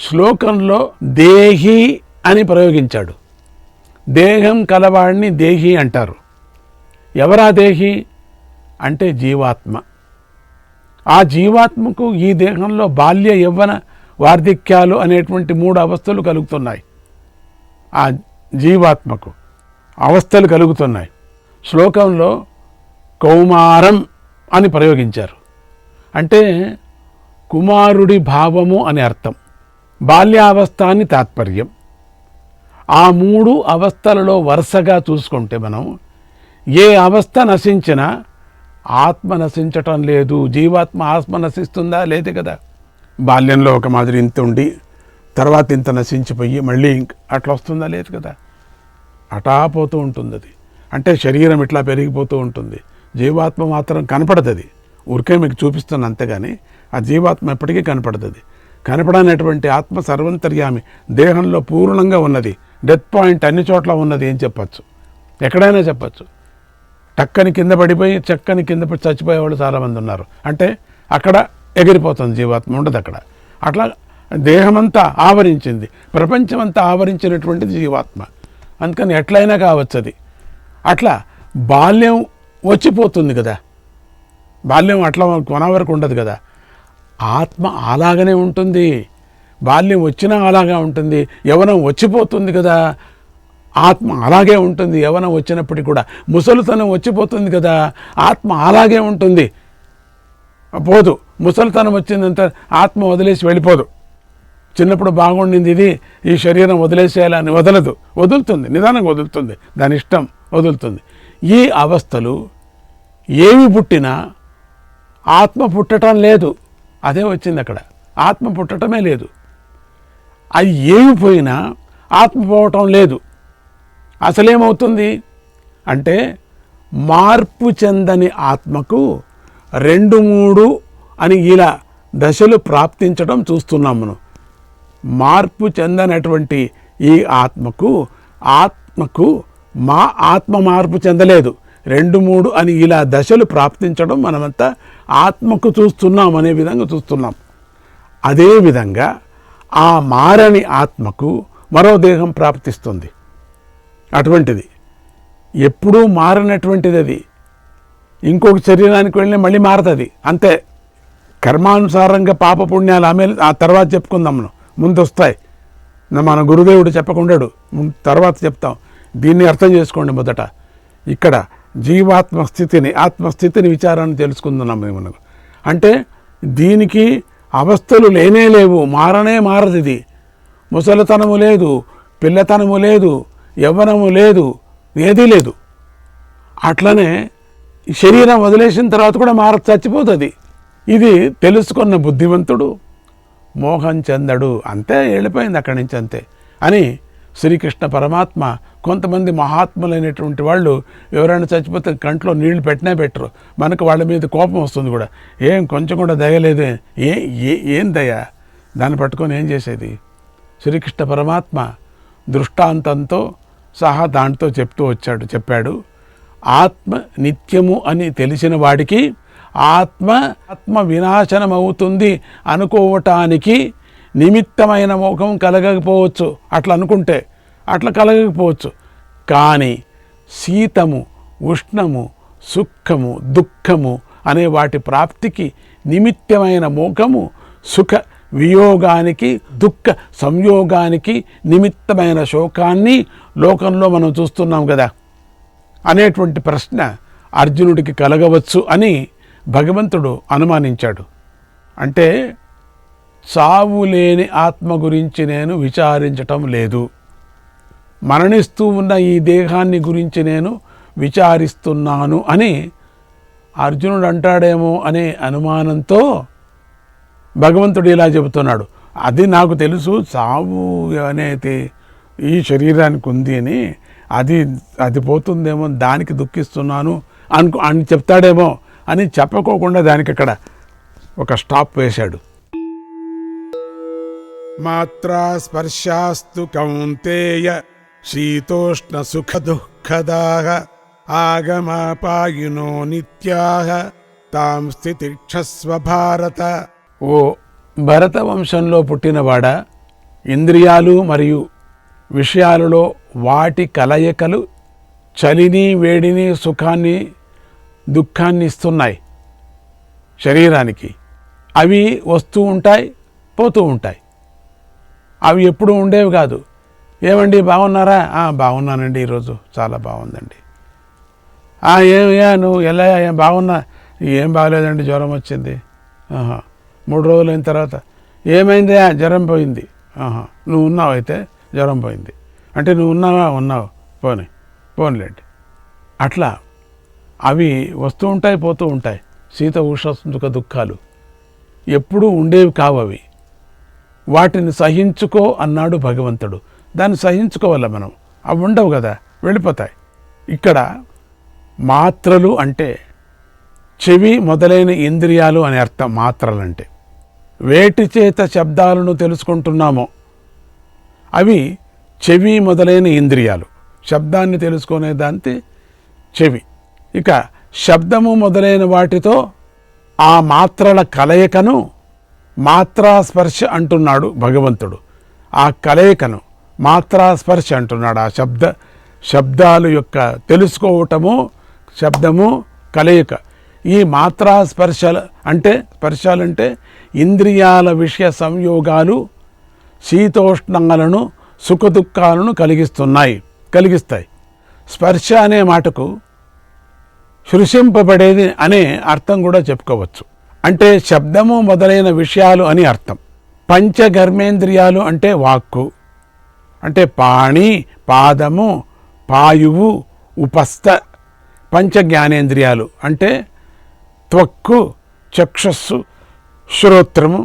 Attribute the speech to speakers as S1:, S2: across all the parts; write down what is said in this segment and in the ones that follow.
S1: శ్లోకంలో దేహి అని ప్రయోగించాడు. దేహం కలవాడిని దేహి అంటారు. ఎవరా దేహి అంటే జీవాత్మ. ఆ జీవాత్మకు ఈ దేహంలో బాల్య యవ్వన వార్ధక్యాలు అనేటువంటి 3 అవస్థలు కలుగుతున్నాయి. ఆ జీవాత్మకు అవస్థలు కలుగుతున్నాయి. శ్లోకంలో కౌమారం అని ప్రయోగించారు. అంటే కుమారుడి భావము అని అర్థం. బాల్యావస్థ అని తాత్పర్యం. ఆ 3 అవస్థలలో వరుసగా చూసుకుంటే మనం ఏ అవస్థ నశించినా ఆత్మ నశించటం లేదు. జీవాత్మ ఆత్మ నశిస్తుందా? లేదు కదా. బాల్యంలో ఒక మాదిరి ఇంత ఉండి తర్వాత ఇంత నశించిపోయి మళ్ళీ అట్లా వస్తుందా? లేదు కదా. అటా పోతూ ఉంటుంది అది. అంటే శరీరం ఇట్లా పెరిగిపోతూ ఉంటుంది. జీవాత్మ మాత్రం కనపడుతుంది. ఊరికే మీకు చూపిస్తున్న అంతేగాని ఆ జీవాత్మ ఎప్పటికీ కనపడుతుంది. కనపడనటువంటి ఆత్మ సర్వంతర్యామి, దేహంలో పూర్ణంగా ఉన్నది. డెత్ పాయింట్ అన్ని చోట్ల ఉన్నది ఏం చెప్పచ్చు, ఎక్కడైనా చెప్పచ్చు. టక్కని కింద పడిపోయి చక్కని కింద పడి చచ్చిపోయేవాళ్ళు చాలామంది ఉన్నారు. అంటే అక్కడ ఎగిరిపోతుంది జీవాత్మ, ఉండదు అక్కడ. అట్లా దేహమంతా ఆవరించింది, ప్రపంచమంతా ఆవరించినటువంటిది జీవాత్మ. అందుకని ఎట్లయినా కావచ్చు అది. అట్లా బాల్యం వచ్చిపోతుంది కదా. బాల్యం అట్లా కొన వరకు ఉండదు కదా. ఆత్మ అలాగనే ఉంటుంది. బాల్యం వచ్చినా అలాగా ఉంటుంది. యవ్వనం వచ్చిపోతుంది కదా, ఆత్మ అలాగే ఉంటుంది. యవ్వనం వచ్చినప్పటికీ కూడా ముసలితనం వచ్చిపోతుంది కదా, ఆత్మ అలాగే ఉంటుంది. పోదు. ముసలితనం వచ్చిందంటే ఆత్మ వదిలేసి వెళ్ళిపోదు. చిన్నప్పుడు బాగుండింది ఇది, ఈ శరీరం వదిలేసేయాలని వదలదు. వదులుతుంది, నిదానంగా వదులుతుంది, దాని ఇష్టం వదులుతుంది. ఈ అవస్థలు ఏమి పుట్టినా ఆత్మ పుట్టడం లేదు. అదే వచ్చింది అక్కడ. ఆత్మ పుట్టడమే లేదు. అది ఏమి పోయినా ఆత్మ పోవటం లేదు. అసలేమవుతుంది అంటే మార్పు చెందని ఆత్మకు 2, 3 అని ఇలా దశలు ప్రాప్తించడం చూస్తున్నాం మనం. మార్పు చెందనటువంటి ఈ ఆత్మకు మా ఆత్మ మార్పు చెందలేదు. 2, 3 అని ఇలా దశలు ప్రాప్తించడం మనమంతా ఆత్మకు చూస్తున్నాం అనే విధంగా చూస్తున్నాం. అదేవిధంగా ఆ మారని ఆత్మకు మరో దేహం ప్రాప్తిస్తుంది. అటువంటిది ఎప్పుడూ మారనటువంటిది అది. ఇంకొక శరీరానికి వెళ్ళి మళ్ళీ మారుతుంది అంతే. కర్మానుసారంగా పాపపుణ్యాలు ఆమె ఆ తర్వాత చెప్పుకుందాం. మనం ముందు వస్తాయి. మన గురుదేవుడు చెప్పకుండాడు, తర్వాత చెప్తాం. దీన్ని అర్థం చేసుకోండి. మొదట ఇక్కడ జీవాత్మ స్థితిని, ఆత్మస్థితిని విచారాన్ని తెలుసుకుంటున్నాం మేము. అంటే దీనికి అవస్థలు లేనే లేవు, మారదు. ఇది ముసలితనము లేదు, పిల్లతనము లేదు, యవ్వనము లేదు, ఏదీ లేదు. అట్లనే శరీరం వదిలేసిన తర్వాత కూడా చచ్చిపోతుంది. ఇది తెలుసుకున్న బుద్ధివంతుడు మోహం చెందడు. అంతే, వెళ్ళిపోయింది అక్కడి నుంచి అంతే అని శ్రీకృష్ణ పరమాత్మ. కొంతమంది మహాత్ములైనటువంటి వాళ్ళు ఎవరైనా చచ్చిపోతే కంట్లో నీళ్లు పెట్టినా పెట్టరు. మనకు వాళ్ళ మీద కోపం వస్తుంది కూడా. కొంచెం కూడా దయలేదు. ఏం దయ? దాన్ని పట్టుకొని ఏం చేసేది? శ్రీకృష్ణ పరమాత్మ దృష్టాంతంతో సహా దాంతో చెప్పాడు. ఆత్మ నిత్యము అని తెలిసిన వాడికి ఆత్మ వినాశనమవుతుంది అనుకోవటానికి నిమిత్తమైన మోహం కలగకపోవచ్చు. అట్లా అనుకుంటే అట్లా కలగకపోవచ్చు. కానీ శీతము, ఉష్ణము, సుఖము, దుఃఖము అనే వాటి ప్రాప్తికి నిమిత్తమైన మోహము సుఖ వియోగానికి, దుఃఖ సంయోగానికి నిమిత్తమైన శోకాన్ని లోకంలో మనం చూస్తున్నాం కదా అనేటువంటి ప్రశ్న అర్జునుడికి కలగవచ్చు అని భగవంతుడు అనుమానించాడు. అంటే చావు లేని ఆత్మ గురించి నేను విచారించటం లేదు, మరణిస్తూ ఉన్న ఈ దేహాన్ని గురించి నేను విచారిస్తున్నాను అని అర్జునుడు అంటాడేమో అనే అనుమానంతో భగవంతుడు ఇలా చెబుతున్నాడు. అది నాకు తెలుసు, చావు అనేది ఈ శరీరానికి ఉంది అని, అది పోతుందేమో దానికి దుఃఖిస్తున్నాను అని చెప్తాడేమో అని చెప్పకోకుండా దానికి అక్కడ ఒక స్టాప్ వేశాడు. మాత్రా స్పర్శాస్తు కౌంతేయ శీతోష్ణ సుఖ దుఃఖదాః ఆగమాపాయినో నిత్యాః తాం స్థితిక్షస్వ భారత. ఓ భరత వంశంలో పుట్టినవాడా, ఇంద్రియాలు మరియు విషయాలలో వాటి కలయికలు చలిని, వేడిని, సుఖాన్ని, దుఃఖాన్ని ఇస్తున్నాయి శరీరానికి. అవి వస్తూ ఉంటాయి, పోతూ ఉంటాయి. అవి ఎప్పుడూ ఉండేవి కాదు. ఏమండి బాగున్నారా? బాగున్నానండి, ఈరోజు చాలా బాగుందండి. ఏమయ్యా నువ్వు ఎలా బాగున్నా? ఏం బాగలేదండి, జ్వరం వచ్చింది. 3 రోజులు అయిన తర్వాత ఏమైంది? జ్వరం పోయింది. నువ్వు ఉన్నావు, అయితే జ్వరం పోయింది అంటే నువ్వు ఉన్నావా? ఉన్నావు, పోనీలేండి. అట్లా అవి వస్తూ ఉంటాయి, పోతూ ఉంటాయి. శీత ఉష్ణ సుఖ దుఃఖాలు ఎప్పుడూ ఉండేవి కావు. అవి వాటిని సహించుకో అన్నాడు భగవంతుడు. దాన్ని సహించుకోవాల మనం. అవి ఉండవు కదా, వెళ్ళిపోతాయి. ఇక్కడ మాత్రలు అంటే చెవి మొదలైన ఇంద్రియాలు అని అర్థం. మాత్రలంటే వేటి చేత శబ్దాలను తెలుసుకుంటున్నామో అవి చెవి మొదలైన ఇంద్రియాలు. శబ్దాన్ని తెలుసుకునే దాంతి చెవి. ఇక శబ్దము మొదలైన వాటితో ఆ మాత్రల కలయికను మాత్రాస్పర్శ అంటున్నాడు భగవంతుడు. ఆ కలయికను మాత్రాస్పర్శ అంటున్నాడు. ఆ శబ్దాలు యొక్క తెలుసుకోవటము, శబ్దము, కలయిక. ఈ స్పర్శాలంటే ఇంద్రియాల విషయ సంయోగాలు శీతోష్ణాలను, సుఖదుఖాలను కలిగిస్తాయి. స్పర్శ అనే మాటకు సృశింపబడేది అనే అర్థం కూడా చెప్పుకోవచ్చు. అంటే శబ్దము మొదలైన విషయాలు అని అర్థం. పంచకర్మేంద్రియాలు అంటే వాక్కు, అంటే పాణి, పాదము, పాయువు, ఉపస్థ. పంచ జ్ఞానేంద్రియాలు అంటే త్వక్కు, చక్షస్సు, శ్రోత్రము,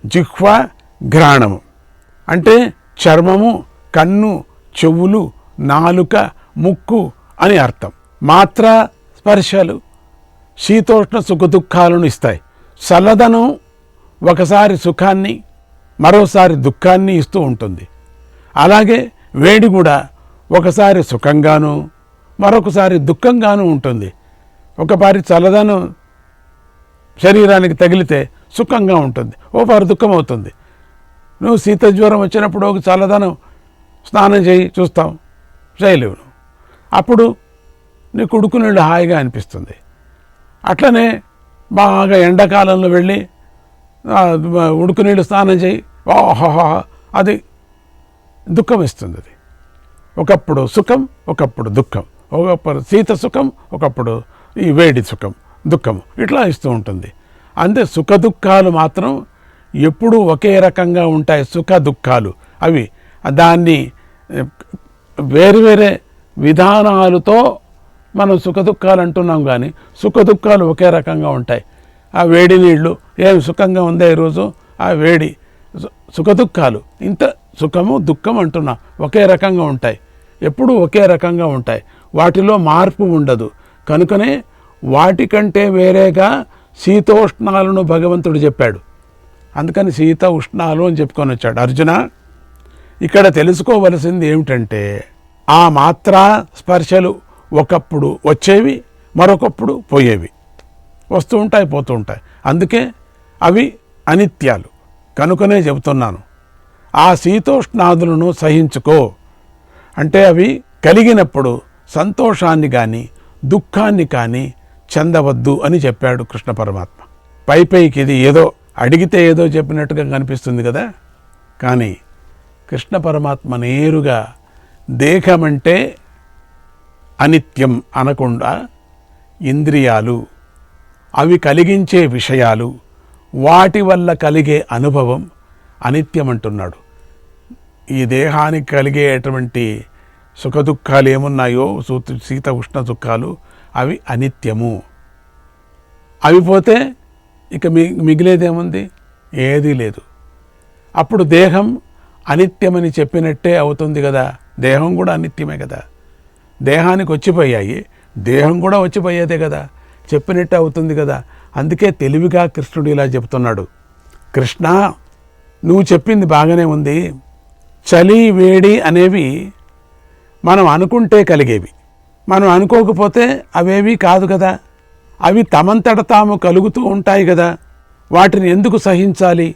S1: జిహ్వ, ఘ్రాణము. అంటే చర్మము, కన్ను, చెవులు, నాలుక, ముక్కు అని అర్థం. మాత్ర స్పర్శలు శీతోష్ణ సుఖదుఖాలను ఇస్తాయి. చల్లదనం ఒకసారి సుఖాన్ని, మరోసారి దుఃఖాన్ని ఇస్తూ ఉంటుంది. అలాగే వేడి కూడా ఒకసారి సుఖంగాను, మరొకసారి దుఃఖంగాను ఉంటుంది. ఒకసారి చల్లదనం శరీరానికి తగిలితే సుఖంగా ఉంటుంది, ఓపారి దుఃఖం అవుతుంది. నువ్వు శీత జ్వరం వచ్చినప్పుడు ఒక చల్లదనం స్నానం చేయి చూస్తావు, చేయలేవు. అప్పుడు నీకు ఉడుకునీళ్ళు హాయిగా అనిపిస్తుంది. అట్లనే బాగా ఎండాకాలంలో వెళ్ళి ఉడుకునీళ్ళు స్నానం చేయి, అది దుఃఖం ఇస్తుంది. అది ఒకప్పుడు సుఖం, ఒకప్పుడు దుఃఖం. ఒకప్పుడు శీత సుఖం, ఒకప్పుడు ఈ వేడి సుఖం, దుఃఖము ఇట్లా ఇస్తూ ఉంటుంది. అంతే సుఖ దుఃఖాలు మాత్రం ఎప్పుడూ ఒకే రకంగా ఉంటాయి. సుఖ దుఃఖాలు అవి దాన్ని వేరువేరే విధానాలతో మనం సుఖ దుఃఖాలు అంటున్నాం, కానీ సుఖ దుఃఖాలు ఒకే రకంగా ఉంటాయి. ఆ వేడి నీళ్ళు ఏమి సుఖంగా ఉందా ఈరోజు? ఆ వేడి సుఖ దుఃఖాలు ఇంత సుఖము దుఃఖం అంటున్నాం, ఒకే రకంగా ఉంటాయి, ఎప్పుడూ ఒకే రకంగా ఉంటాయి. వాటిలో మార్పు ఉండదు. కనుకనే వాటికంటే వేరేగా శీతోష్ణాలను భగవంతుడు చెప్పాడు. అందుకని శీత ఉష్ణాలు అని చెప్పుకొని వచ్చాడు. అర్జున, ఇక్కడ తెలుసుకోవలసింది ఏమిటంటే ఆ మాత్రా స్పర్శలు ఒకప్పుడు వచ్చేవి, మరొకప్పుడు పోయేవి, వస్తూ ఉంటాయి, పోతూ ఉంటాయి. అందుకే అవి అనిత్యాలు. కనుకనే చెబుతున్నాను, ఆ శీతోష్ణాదులను సహించుకో. అంటే అవి కలిగినప్పుడు సంతోషాన్ని కానీ దుఃఖాన్ని కానీ చెందవద్దు అని చెప్పాడు కృష్ణ పరమాత్మ. పైకి ఇది ఏదో అడిగితే ఏదో చెప్పినట్టుగా కనిపిస్తుంది కదా, కానీ కృష్ణ పరమాత్మ నేరుగా దేహమంటే అనిత్యం అనకుండా ఇంద్రియాలు, అవి కలిగించే విషయాలు, వాటి వల్ల కలిగే అనుభవం అనిత్యం అంటున్నాడు. ఈ దేహానికి కలిగేటువంటి సుఖదుఖాలు ఏమున్నాయో, శీత ఉష్ణ దుఃఖాలు, అవి అనిత్యము. అవి పోతే ఇక మిగిలేదేముంది? ఏదీ లేదు. అప్పుడు దేహం అనిత్యమని చెప్పినట్టే అవుతుంది కదా. దేహం కూడా అనిత్యమే కదా. దేహానికి వచ్చిపోయాయి, దేహం కూడా వచ్చిపోయేదే కదా, చెప్పినట్టే అవుతుంది కదా. అందుకే తెలివిగా కృష్ణుడు ఇలా చెప్తున్నాడు. కృష్ణ, నువ్వు చెప్పింది బాగానే ఉంది. చలి, వేడి అనేవి మనం అనుకుంటే కలిగేవి, మనం అనుకోకపోతే అవేవి కాదు కదా. అవి తమంతట తాము కలుగుతూ ఉంటాయి కదా. వాటిని ఎందుకు సహించాలి?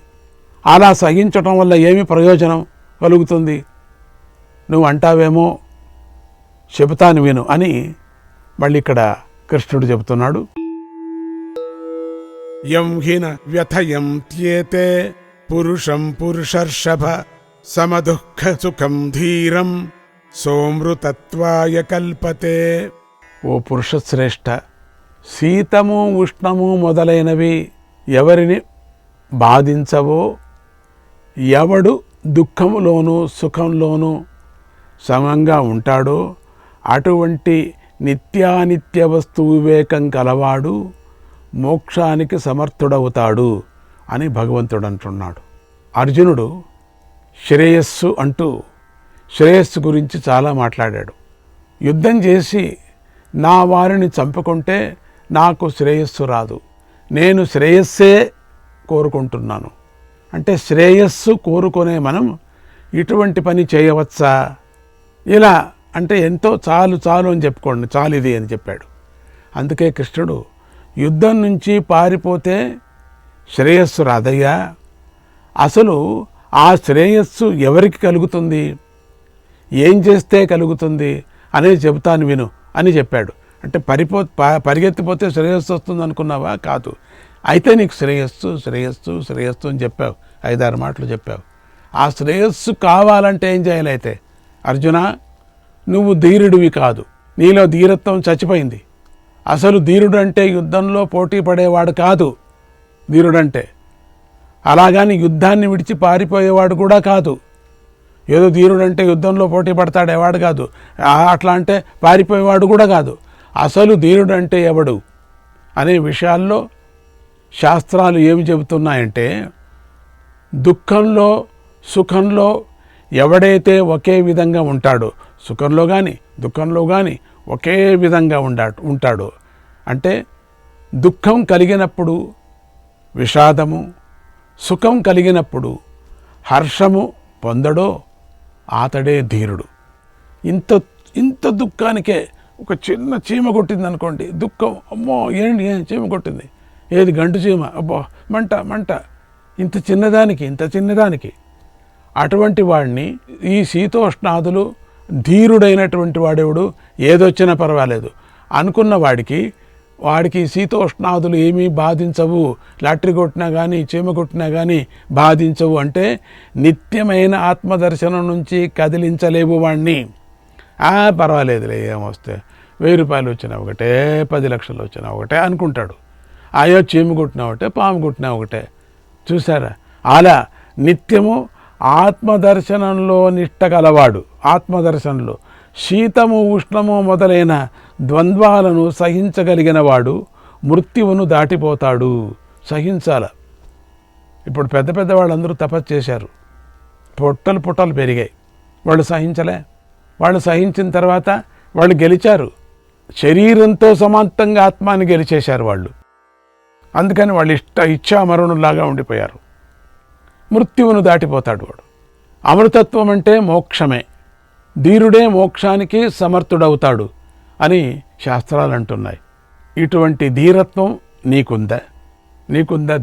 S1: అలా సహించటం వల్ల ఏమి ప్రయోజనం పలుకుతుంది? నువ్వు అంటావేమో, చెబుతాను విను అని మళ్ళీ ఇక్కడ కృష్ణుడు చెబుతున్నాడు. యం హిన వ్యథయం త్యేతే పురుషం పురుషర్షభ సమదుఃఖ సుఖం ధీరం సోమృతత్వాయ కల్పతే. ఓ పురుషశ్రేష్ఠ, శీతము ఉష్ణము మొదలైనవి ఎవరిని బాధించవో, ఎవడు దుఃఖములోనూ సుఖంలోనూ సమంగా ఉంటాడో అటువంటి నిత్యానిత్య వస్తు వివేకం కలవాడు మోక్షానికి సమర్థుడవుతాడు అని భగవంతుడు అంటున్నాడు. అర్జునుడు శ్రేయస్సు అంటూ శ్రేయస్సు గురించి చాలా మాట్లాడాడు. యుద్ధం చేసి నా వారిని చంపుకుంటే నాకు శ్రేయస్సు రాదు, నేను శ్రేయస్సే కోరుకుంటున్నాను. అంటే శ్రేయస్సు కోరుకునే మనం ఇటువంటి పని చేయవచ్చా? ఇలా అంటే ఎంతో చాలు చాలు అని చెప్పుకోండి, చాలు ఇది అని చెప్పాడు. అందుకే కృష్ణుడు యుద్ధం నుంచి పారిపోతే శ్రేయస్సు రాదయ్యా, అసలు ఆ శ్రేయస్సు ఎవరికి కలుగుతుంది, ఏం చేస్తే కలుగుతుంది అనేది చెబుతాను విను అని చెప్పాడు. అంటే పరిగెత్తిపోతే శ్రేయస్సు వస్తుంది అనుకున్నావా? కాదు. అయితే నీకు శ్రేయస్సు శ్రేయస్సు శ్రేయస్సు అని చెప్పావు, 5-6 మాటలు చెప్పావు. ఆ శ్రేయస్సు కావాలంటే ఏం చేయాలి? అయితే అర్జున, నువ్వు ధీరుడివి కాదు, నీలో ధీరత్వం చచ్చిపోయింది. అసలు ధీరుడు అంటే యుద్ధంలో పోటీ పడేవాడు కాదు. ధీరుడంటే అలాగని యుద్ధాన్ని విడిచి పారిపోయేవాడు కూడా కాదు. ఏదో ధీరుడంటే యుద్ధంలో పోటీ పడతాడేవాడు కాదు, అట్లా అంటే పారిపోయేవాడు కూడా కాదు. అసలు ధీరుడు అంటే ఎవడు అనే విషయాల్లో శాస్త్రాలు ఏమి చెబుతున్నాయంటే, దుఃఖంలో సుఖంలో ఎవడైతే ఒకే విధంగా ఉంటాడో, సుఖంలో కానీ దుఃఖంలో కానీ ఒకే విధంగా ఉంటాడో, అంటే దుఃఖం కలిగినప్పుడు విషాదము, సుఖం కలిగినప్పుడు హర్షము పొందడో అతడే ధీరుడు. ఇంత దుఃఖానికే ఒక చిన్న చీమ కొట్టింది అనుకోండి, దుఃఖం, అమ్మో ఏంటి చీమ కొట్టింది, ఏది గంటు చీమ, అబ్బో మంట మంట, ఇంత చిన్నదానికి అటువంటి వాడిని ఈ శీతోష్ణాదులు ధీరుడైనటువంటి వాడెవడు, ఏదొచ్చినా పర్వాలేదు అనుకున్న వాడికి శీతోష్ణాదులు ఏమీ బాధించవు, లాటరీ కొట్టినా కానీ చీమ కొట్టినా కానీ బాధించవు. అంటే నిత్యమైన ఆత్మదర్శనం నుంచి కదిలించలేవు వాడిని. పర్వాలేదులే, ఏమొస్తే 1000 రూపాయలు వచ్చినా ఒకటే, 10 లక్షలు వచ్చినా ఒకటే అనుకుంటాడు. అయ్యో చీమ కొట్టినా ఒకటే, పాము కొట్టినా ఒకటే. చూసారా? అలా నిత్యము ఆత్మదర్శనంలో నిష్ట కలవాడు, ఆత్మదర్శనంలో శీతము ఉష్ణము మొదలైన ద్వంద్వాలను సహించగలిగిన వాడు మృత్యువును దాటిపోతాడు. సహించాల. ఇప్పుడు పెద్ద వాళ్ళందరూ తపస్సు చేశారు, పుట్టలు పెరిగాయి, వాళ్ళు సహించలే. వాళ్ళు సహించిన తర్వాత వాళ్ళు గెలిచారు, శరీరంతో సమాంతంగా ఆత్మాని గెలిచేశారు వాళ్ళు. అందుకని వాళ్ళు ఇచ్ఛామరణులాగా ఉండిపోయారు. మృత్యువును దాటిపోతాడు వాడు. అమృతత్వం అంటే మోక్షమే, ధీరుడే మోక్షానికి సమర్థుడవుతాడు అని శాస్త్రాలు అంటున్నాయి. ఇటువంటి ధీరత్వం నీకుందా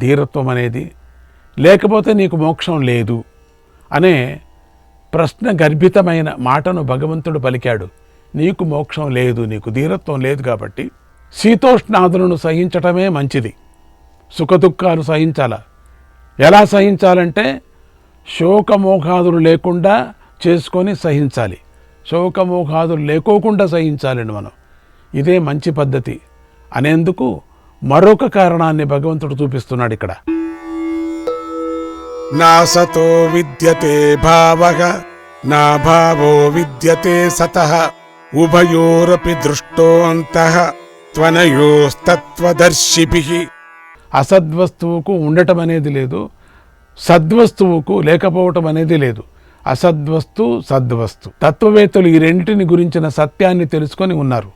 S1: ధీరత్వం అనేది? లేకపోతే నీకు మోక్షం లేదు అనే ప్రశ్న గర్భితమైన మాటను భగవంతుడు పలికాడు. నీకు మోక్షం లేదు, నీకు ధీరత్వం లేదు కాబట్టి శీతోష్ణాదులను సహించటమే మంచిది. సుఖదుఖాలు సహించాల. ఎలా సహించాలంటే శోకమోహాదులు లేకుండా చేసుకొని సహించాలి. శోకమోహాదులు లేకోకుండా సహించాలండి మనం. ఇదే మంచి పద్ధతి అనేందుకు మరొక కారణాన్ని భగవంతుడు చూపిస్తున్నాడు ఇక్కడ.
S2: నా సతో విద్యతే భావః నా భావో విద్యతే సతః ఉభయోరపి దృష్టోంతః త్వనయోస్తత్వదర్శిభిః.
S1: అసద్వస్తువుకు ఉండటం అనేది లేదు, సద్వస్తువుకు లేకపోవటం అనేది లేదు. అసద్వస్తు సద్వస్తు. తత్వవేత్తలు ఈ రెండింటిని గురించిన సత్యాన్ని తెలుసుకొని ఉన్నారు.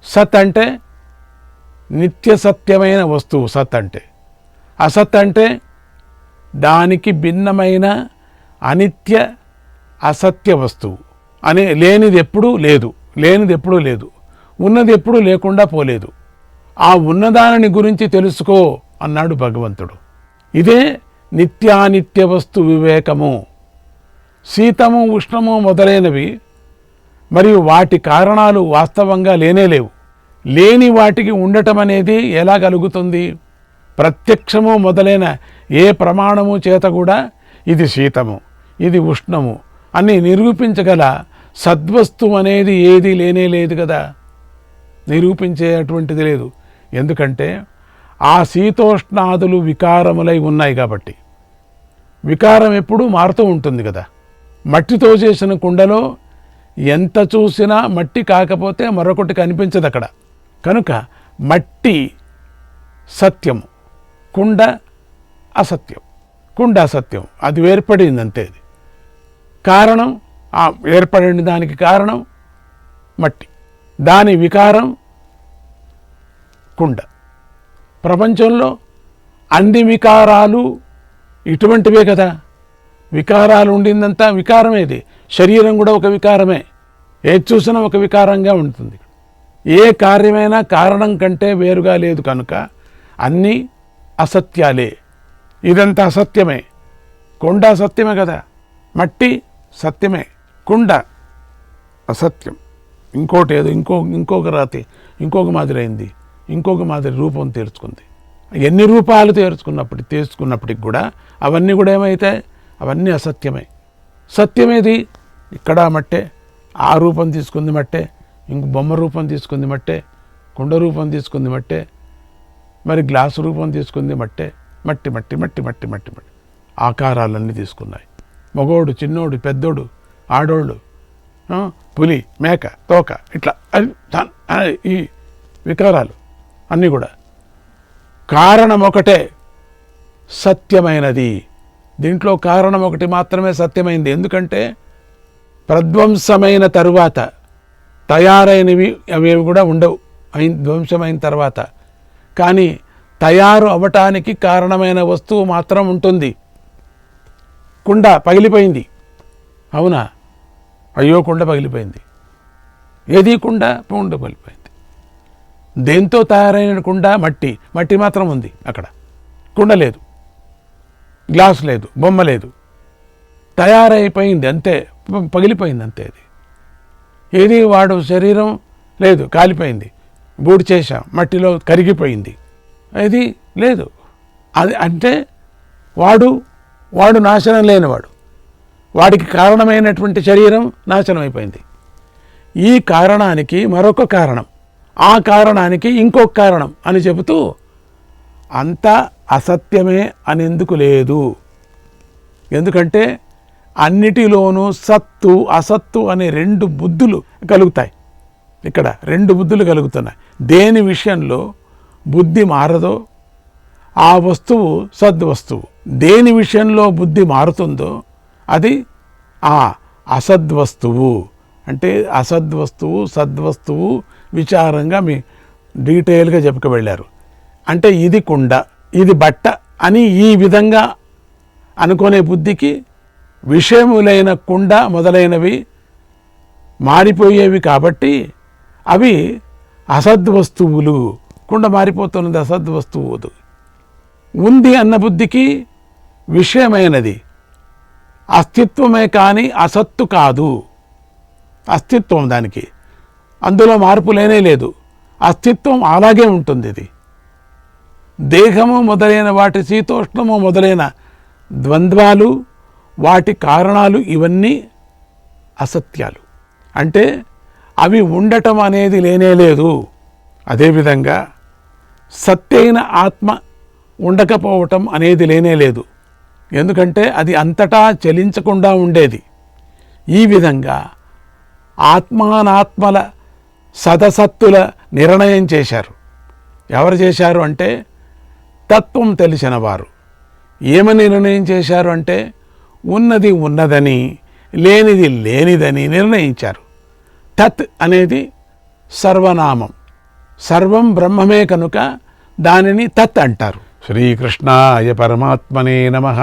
S1: సత్ అంటే నిత్య సత్యమైన వస్తువు సత్ అంటే. అసత్ అంటే దానికి భిన్నమైన అనిత్య అసత్య వస్తువు అనే. లేనిది ఎప్పుడూ లేదు, ఉన్నది ఎప్పుడూ లేకుండా పోలేదు. ఆ ఉన్నదానిని గురించి తెలుసుకో అన్నాడు భగవంతుడు. ఇదే నిత్యానిత్య వస్తు వివేకము. శీతము ఉష్ణము మొదలైనవి మరియు వాటి కారణాలు వాస్తవంగా లేనేలేవు. లేని వాటికి ఉండటం అనేది ఎలా కలుగుతుంది? ప్రత్యక్షము మొదలైన ఏ ప్రమాణము చేత కూడా ఇది శీతము, ఇది ఉష్ణము అని నిరూపించగల సద్వస్తువు అనేది ఏది లేనే లేదు కదా. నిరూపించేటువంటిది లేదు. ఎందుకంటే ఆ శీతోష్ణాదులు వికారములై ఉన్నాయి కాబట్టి. వికారం ఎప్పుడూ మారుతూ ఉంటుంది కదా. మట్టితో చేసిన కుండలో ఎంత చూసినా మట్టి కాకపోతే మరొకటి కనిపించదు అక్కడ. కనుక మట్టి సత్యము, కుండ అసత్యం. కుండ అసత్యం, అది ఏర్పడింది అంతే. అది కారణం, ఆ ఏర్పడిన దానికి కారణం మట్టి, దాని వికారం కుండ. ప్రపంచంలో అన్ని వికారాలు ఇటువంటివే కదా. వికారాలు ఉండిందంతా వికారమేది. శరీరం కూడా ఒక వికారమే. ఏది చూసినా ఒక వికారంగా ఉంటుంది. ఏ కార్యమైనా కారణం కంటే వేరుగా లేదు కనుక అన్నీ అసత్యాలే. ఇదంతా అసత్యమే. కుండ సత్యమే కదా. మట్టి సత్యమే, కుండ అసత్యం. ఇంకోటి ఏదో ఇంకొక రాతి ఇంకొక మాదిరి అయింది, ఇంకొక మాదిరి రూపం తెరుచుకుంది. ఎన్ని రూపాలు తీసుకున్నప్పటికి కూడా అవన్నీ కూడా ఏమైతాయి? అవన్నీ అసత్యమే. సత్యమేది? ఇక్కడ మట్టే, ఆ రూపం తీసుకుంది మట్టే, ఇంక బొమ్మ రూపం తీసుకుంది మట్టే, కుండ రూపం తీసుకుంది మట్టే, మరి గ్లాసు రూపం తీసుకుంది మట్టే. మట్టి మట్టి మట్టి మట్టి మట్టి మట్టి ఆకారాలన్నీ తీసుకున్నాయి. మగోడు, చిన్నోడు, పెద్దోడు, ఆడోళ్ళు, పులి, మేక, తోక, ఇట్లా ఈ వికారాలు అన్నీ కూడా. కారణం ఒకటే సత్యమైనది. దీంట్లో కారణం ఒకటి మాత్రమే సత్యమైంది. ఎందుకంటే ప్రధ్వంసమైన తరువాత తయారైనవి అవేవి కూడా ఉండవు, ధ్వంసమైన తర్వాత. కానీ తయారు అవ్వటానికి కారణమైన వస్తువు మాత్రం ఉంటుంది. కుండ పగిలిపోయింది, అవునా? అయ్యో కుండ పగిలిపోయింది. ఏది కుండ? కుండ పగిలిపోయింది. దేంతో తయారైన కుండ? మట్టి. మట్టి మాత్రం ఉంది అక్కడ. కుండ లేదు, గ్లాస్ లేదు, బొమ్మ లేదు. తయారైపోయింది అంతే, పగిలిపోయింది అంతే. అది ఏది? వాడు శరీరం లేదు, కాలిపోయింది. బూడి చేశాం, మట్టిలో కరిగిపోయింది. అది లేదు. అది అంటే వాడు నాశనం లేనివాడు. వాడికి కారణమైనటువంటి శరీరం నాశనం అయిపోయింది. ఈ కారణానికి మరొక కారణం, ఆ కారణానికి ఇంకొక కారణం అని చెబుతూ అంతా అసత్యమే అనేందుకు లేదు. ఎందుకంటే అన్నిటిలోనూ సత్తు అసత్తు అనే రెండు బుద్ధులు కలుగుతాయి. ఇక్కడ రెండు బుద్ధులు కలుగుతున్నాయి. దేని విషయంలో బుద్ధి మారదో ఆ వస్తువు సద్వస్తువు. దేని విషయంలో బుద్ధి మారుతుందో అది ఆ అసద్వస్తువు. అంటే అసద్వస్తువు సద్వస్తువు విచారంగా మీ డీటెయిల్గా చెప్పుకు వెళ్ళారు. అంటే ఇది కుండ, ఇది బట్ట అని ఈ విధంగా అనుకునే బుద్ధికి విషయములైన కుండ మొదలైనవి మారిపోయేవి కాబట్టి అవి అసద్వస్తువులు. కుండ మారిపోతున్నది, అసద్వస్తువు. ఉంది అన్న బుద్ధికి విషయమైనది అస్తిత్వమే కానీ అసత్తు కాదు. అస్తిత్వం దానికి, అందులో మార్పు లేనే లేదు. అస్తిత్వం అలాగే ఉంటుంది. ఇది దేహము మొదలైన వాటి శీతోష్ణము మొదలైన ద్వంద్వాలు, వాటి కారణాలు ఇవన్నీ అసత్యాలు. అంటే అవి ఉండటం అనేది లేనే లేదు. అదేవిధంగా సత్తైన ఆత్మ ఉండకపోవటం అనేది లేనే లేదు. ఎందుకంటే అది అంతటా చలించకుండా ఉండేది. ఈ విధంగా ఆత్మానాత్మల సదసత్తుల నిర్ణయం చేశారు. ఎవరు చేశారు అంటే తత్వం తెలిసిన వారు. ఏమని నిర్ణయం చేశారు అంటే ఉన్నది ఉన్నదని, లేనిది లేనిదని నిర్ణయించారు. తత్ అనేది సర్వనామం. సర్వం బ్రహ్మమే కనుక దానిని తత్ అంటారు. శ్రీకృష్ణాయ పరమాత్మనే నమః.